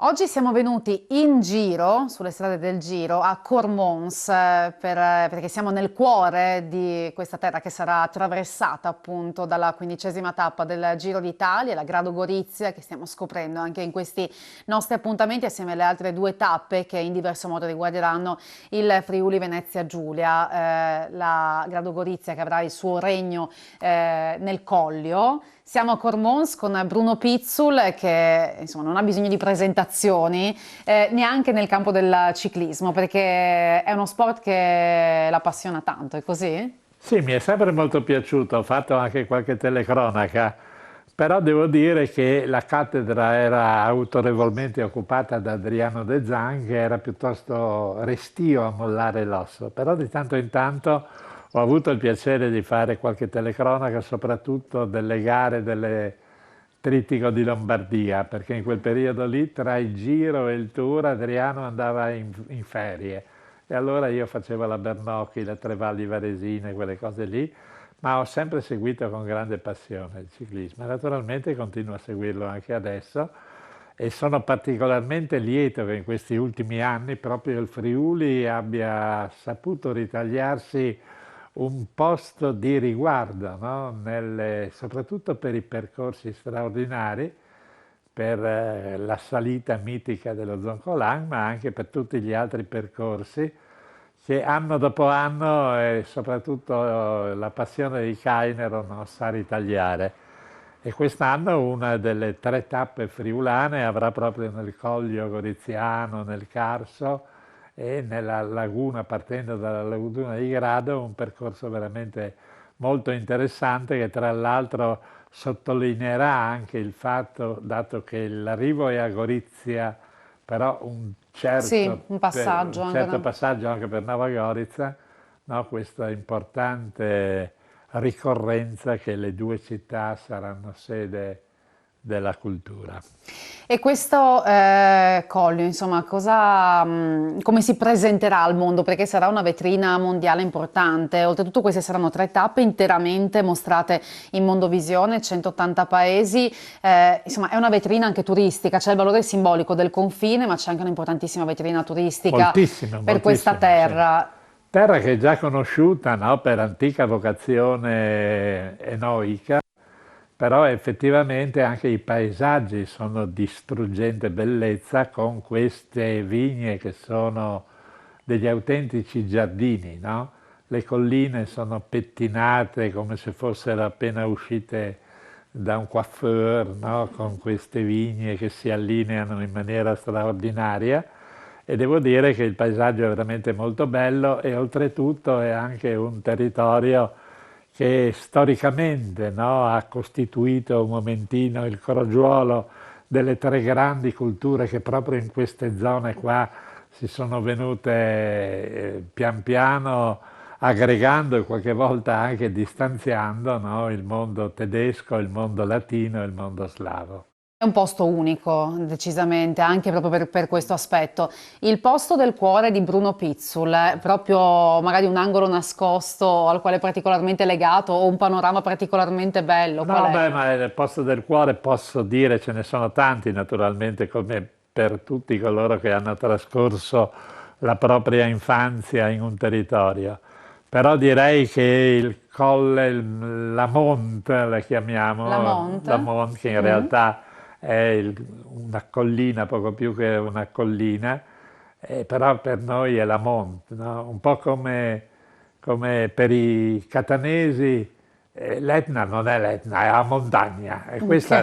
Oggi siamo venuti in giro, sulle strade del Giro, a Cormons, perché siamo nel cuore di questa terra che sarà attraversata appunto dalla 15ª tappa del Giro d'Italia, la Grado Gorizia, che stiamo scoprendo anche in questi nostri appuntamenti assieme alle altre due tappe che in diverso modo riguarderanno il Friuli Venezia Giulia. La Grado Gorizia che avrà il suo regno nel Collio. Siamo a Cormons con Bruno Pizzul che insomma non ha bisogno di presentazioni neanche nel campo del ciclismo perché è uno sport che l'appassiona tanto, è così? Sì, mi è sempre molto piaciuto, ho fatto anche qualche telecronaca, però devo dire che la cattedra era autorevolmente occupata da Adriano De Zan, che era piuttosto restio a mollare l'osso, però di tanto in tanto ho avuto il piacere di fare qualche telecronaca, soprattutto delle gare del Trittico di Lombardia, perché in quel periodo lì, tra il Giro e il Tour, Adriano andava in ferie. E allora io facevo la Bernocchi, le Tre Valli Varesine, quelle cose lì, ma ho sempre seguito con grande passione il ciclismo. E naturalmente continuo a seguirlo anche adesso e sono particolarmente lieto che in questi ultimi anni proprio il Friuli abbia saputo ritagliarsi un posto di riguardo, no? Soprattutto per i percorsi straordinari, per la salita mitica dello Zoncolan, ma anche per tutti gli altri percorsi che anno dopo anno e soprattutto la passione di Cainero non sa ritagliare. E quest'anno una delle tre tappe friulane avrà proprio nel Coglio Goriziano, nel Carso e nella laguna, partendo dalla laguna di Grado, un percorso veramente molto interessante che tra l'altro sottolineerà anche il fatto, dato che l'arrivo è a Gorizia, però Sì, un passaggio un anche certo da... passaggio anche per Nova Gorica, no? Questa importante ricorrenza che le due città saranno sede della cultura. E questo Collio, insomma, come si presenterà al mondo? Perché sarà una vetrina mondiale importante. Oltretutto queste saranno tre tappe interamente mostrate in Mondovisione, 180 paesi. Insomma, è una vetrina anche turistica, c'è il valore simbolico del confine, ma c'è anche un'importantissima vetrina turistica Moltissimo, per questa moltissimo, sì. terra. Terra che è già conosciuta, no, per antica vocazione enoica, però effettivamente anche i paesaggi sono di struggente bellezza con queste vigne che sono degli autentici giardini, no? Le colline sono pettinate come se fossero appena uscite da un coiffeur, no? Con queste vigne che si allineano in maniera straordinaria e devo dire che il paesaggio è veramente molto bello e oltretutto è anche un territorio che storicamente, no, ha costituito un momentino il crogiuolo delle tre grandi culture che proprio in queste zone qua si sono venute pian piano aggregando e qualche volta anche distanziando, no, il mondo tedesco, il mondo latino e il mondo slavo. È un posto unico, decisamente, anche proprio per questo aspetto. Il posto del cuore di Bruno Pizzul, proprio magari un angolo nascosto al quale è particolarmente legato o un panorama particolarmente bello, qual No, è? beh, ma nel posto del cuore posso dire, ce ne sono tanti naturalmente, come per tutti coloro che hanno trascorso la propria infanzia in un territorio. Però direi che il colle, la Mont, la La chiamiamo, Monte? la Mont, che in Mm. realtà è una collina, poco più che una collina, però per noi è la Mont, no? Un po' come per i catanesi l'Etna non è l'Etna, è la montagna, e Ok. questa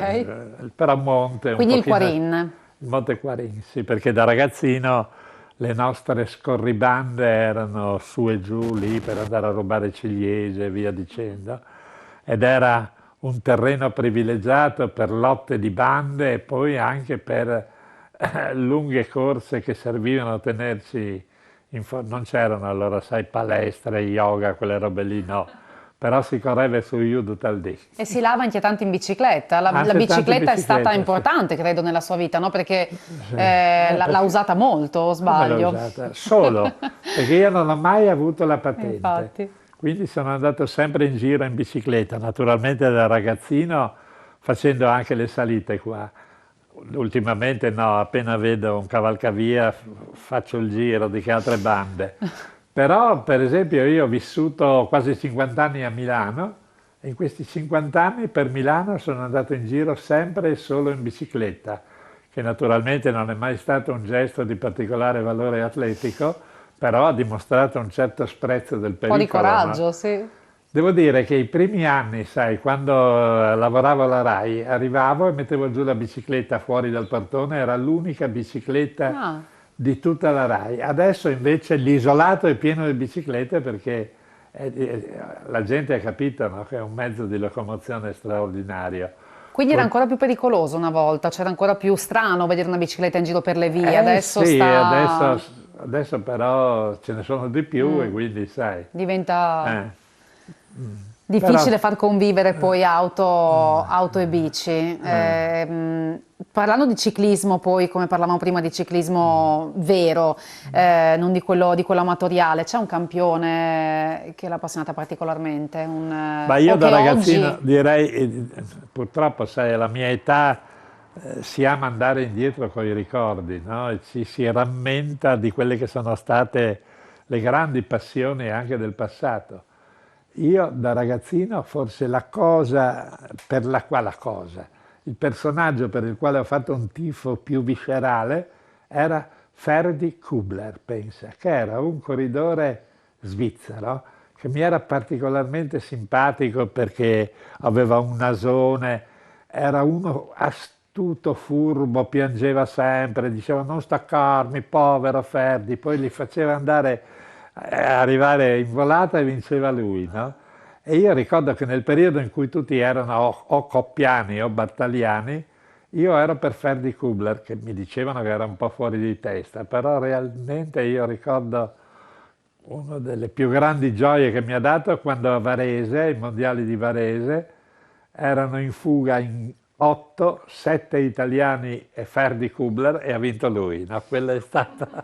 però monte un Quindi il pochino, Quarin. il Monte Quarin, sì, perché da ragazzino le nostre scorribande erano su e giù lì per andare a rubare ciliegie e via dicendo, ed era un terreno privilegiato per lotte di bande e poi anche per lunghe corse che servivano a tenerci non c'erano allora, sai, palestre, yoga, quelle robe lì, no. Però si correva su Judo Taldì. E si lava anche tanto in bicicletta. La Anche tante bicicletta è stata biciclette, sì. importante, credo, nella sua vita, no? Perché Sì. l'ha usata molto, o Come l'ho sbaglio? usata? Solo, perché io non ho mai avuto la patente. Infatti. Quindi sono andato sempre in giro in bicicletta, naturalmente da ragazzino facendo anche le salite qua. Ultimamente no, appena vedo un cavalcavia faccio il giro di che altre bande. Però, per esempio, io ho vissuto quasi 50 anni a Milano e in questi 50 anni per Milano sono andato in giro sempre e solo in bicicletta, che naturalmente non è mai stato un gesto di particolare valore atletico, però ha dimostrato un certo sprezzo del po' di pericolo, no? coraggio, sì. Devo dire che i primi anni, sai, quando lavoravo alla RAI, arrivavo e mettevo giù la bicicletta fuori dal portone, era l'unica bicicletta Ah. di tutta la RAI. Adesso invece l'isolato è pieno di biciclette perché la gente ha capito, no, che è un mezzo di locomozione straordinario. Quindi era Poi- ancora più pericoloso una volta, c'era ancora più strano vedere una bicicletta in giro per le vie, eh adesso sì, sta... adesso però ce ne sono di più e quindi sai. diventa eh, però difficile far convivere poi auto e bici. Parlando di ciclismo, poi come parlavamo prima di ciclismo vero, non di quello amatoriale, c'è un campione che l'ha appassionata particolarmente, ma io o da che ragazzino oggi... direi, purtroppo sai, alla mia età si ama andare indietro con i ricordi, no? E ci si rammenta di quelle che sono state le grandi passioni anche del passato. Io da ragazzino forse la cosa per la quale la cosa, il personaggio per il quale ho fatto un tifo più viscerale era Ferdi Kubler, pensa, che era un corridore svizzero che mi era particolarmente simpatico perché aveva un nasone, era uno astuto, furbo, piangeva sempre, diceva non staccarmi, povero Ferdi, poi li faceva andare, arrivare in volata e vinceva lui, no? E io ricordo che nel periodo in cui tutti erano o Coppiani o Battagliani, io ero per Ferdi Kubler, che mi dicevano che era un po' fuori di testa, però realmente io ricordo una delle più grandi gioie che mi ha dato quando a Varese, i mondiali di Varese, erano in fuga in 8, 7 italiani e Ferdi Kubler e ha vinto lui, no? Quella è stata...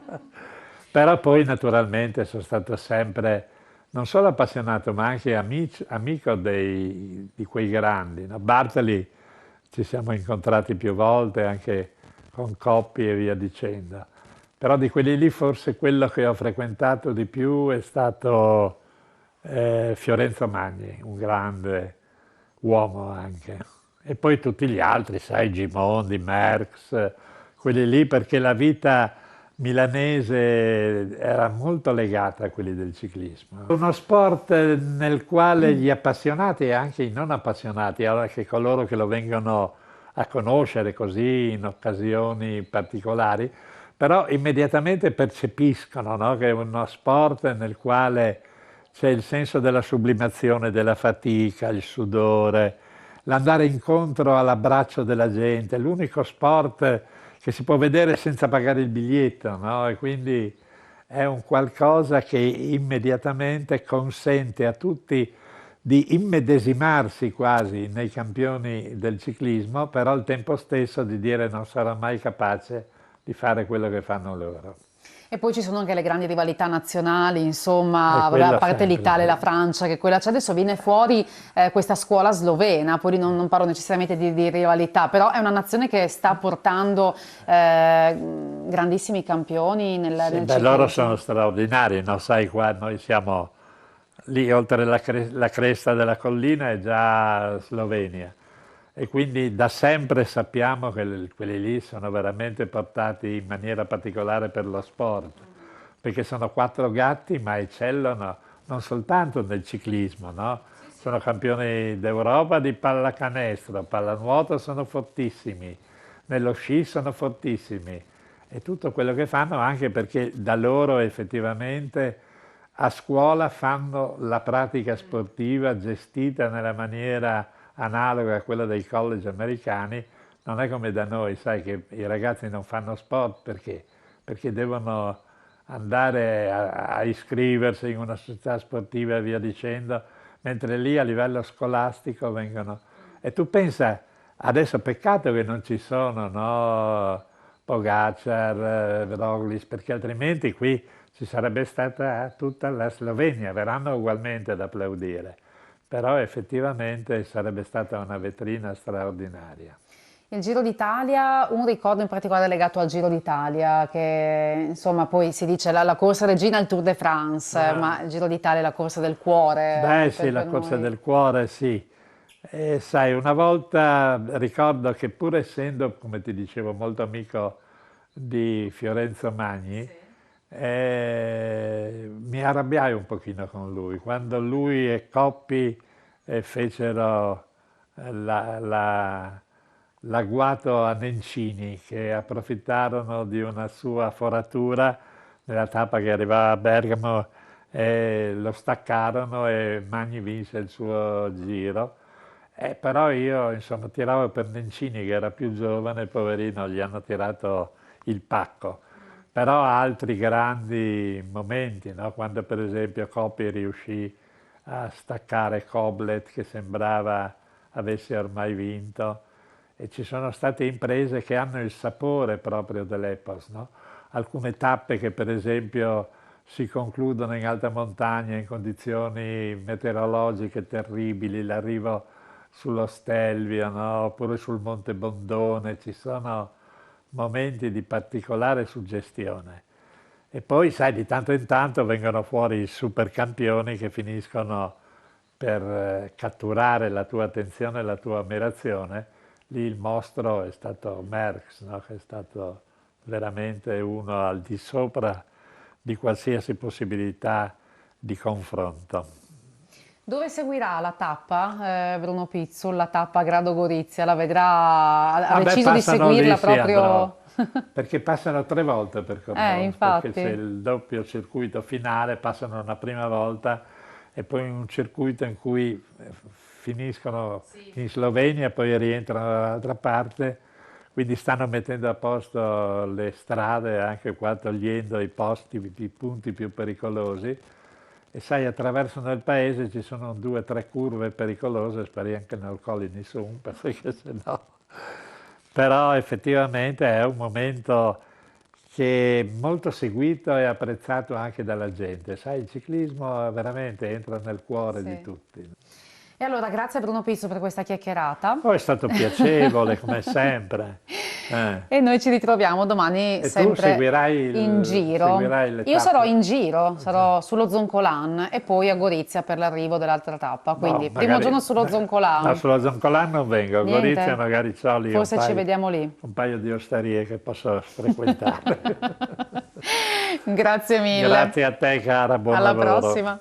Però poi naturalmente sono stato sempre non solo appassionato ma anche amico di quei grandi, no? Bartoli ci siamo incontrati più volte anche con Coppi e via dicendo. Però di quelli lì forse quello che ho frequentato di più è stato Fiorenzo Magni, un grande uomo anche. E poi tutti gli altri, sai, Gimondi, Merckx, quelli lì perché la vita milanese era molto legata a quelli del ciclismo. Uno sport nel quale gli appassionati e anche i non appassionati, allora che coloro che lo vengono a conoscere così in occasioni particolari, però immediatamente percepiscono, no, che è uno sport nel quale c'è il senso della sublimazione, della fatica, il sudore, l'andare incontro all'abbraccio della gente, l'unico sport che si può vedere senza pagare il biglietto, no? E quindi è un qualcosa che immediatamente consente a tutti di immedesimarsi quasi nei campioni del ciclismo, però al tempo stesso di dire non sarà mai capace di fare quello che fanno loro. E poi ci sono anche le grandi rivalità nazionali, E insomma, vabbè, a quello parte sempre. l'Italia e la Francia, che quella c'è adesso viene fuori questa scuola slovena, poi non parlo necessariamente di rivalità, però è una nazione che sta portando grandissimi campioni Sì, nel beh, loro sono ciclismo. straordinari, no? Sai qua, noi siamo lì oltre la cresta della collina è già Slovenia e quindi da sempre sappiamo che quelli lì sono veramente portati in maniera particolare per lo sport, perché sono quattro gatti ma eccellono non soltanto nel ciclismo, no? Sono campioni d'Europa di pallacanestro, pallanuoto sono fortissimi, nello sci sono fortissimi e tutto quello che fanno anche perché da loro effettivamente a scuola fanno la pratica sportiva gestita nella maniera analoga a quella dei college americani, non è come da noi, sai che i ragazzi non fanno sport perché? Perché devono andare a iscriversi in una società sportiva e via dicendo, mentre lì a livello scolastico vengono... E tu pensa, adesso peccato che non ci sono, no? Pogacar, Roglic, perché altrimenti qui ci sarebbe stata tutta la Slovenia, verranno ugualmente ad applaudire, però effettivamente sarebbe stata una vetrina straordinaria. Il Giro d'Italia, un ricordo in particolare legato al Giro d'Italia, che insomma poi si dice la corsa regina è il Tour de France, Ah. ma il Giro d'Italia è la corsa del cuore Beh, anche sì, per la corsa noi. del cuore, sì. E sai, una volta ricordo che pur essendo, come ti dicevo, molto amico di Fiorenzo Magni, mi arrabbiai un pochino con lui. Quando lui e Coppi fecero l'agguato a Nencini, che approfittarono di una sua foratura nella tappa che arrivava a Bergamo e lo staccarono e Magni vinse il suo giro. Però io insomma tiravo per Nencini che era più giovane, poverino, gli hanno tirato il pacco. Però altri grandi momenti, no? Quando per esempio Coppi riuscì a staccare Koblet che sembrava avesse ormai vinto, e ci sono state imprese che hanno il sapore proprio dell'epos, no? Alcune tappe che per esempio si concludono in alta montagna in condizioni meteorologiche terribili, l'arrivo sullo Stelvio, no? Oppure sul Monte Bondone, ci sono momenti di particolare suggestione. E poi, sai, di tanto in tanto vengono fuori i supercampioni che finiscono per catturare la tua attenzione e la tua ammirazione. Lì il mostro è stato Merckx, no? Che è stato veramente uno al di sopra di qualsiasi possibilità di confronto. Dove seguirà la tappa, Bruno Pizzul, la tappa a Grado Gorizia? La vedrà, ha Vabbè, deciso di passano lì, seguirla sì, andrò, proprio... perché passano 3 volte per Cormons, perché c'è Infatti. il doppio circuito finale, passano una prima volta e poi un circuito in cui finiscono in Slovenia e poi rientrano dall'altra parte, quindi stanno mettendo a posto le strade anche qua, togliendo i punti più pericolosi. E sai, attraversano il paese, ci sono 2 o 3 curve pericolose, speriamo che non colli nessuno, perché se no... Però effettivamente è un momento che è molto seguito e apprezzato anche dalla gente. Sai, il ciclismo veramente entra nel cuore di Sì. tutti. E allora, grazie a Bruno Pizzo per questa chiacchierata. Oh, è stato piacevole, come sempre. E noi ci ritroviamo domani E tu sempre in giro. seguirai le Io sarò tappe? in giro, sarò sullo Zoncolan e poi a Gorizia per l'arrivo dell'altra tappa. Boh, Quindi, primo giorno sullo no, Zoncolan. sulla Zoncolan non vengo, a Gorizia Niente? magari c'ho lì Forse ci vediamo lì. un paio di osterie che posso frequentare. Grazie mille. Grazie a te cara, buon Alla lavoro. prossima.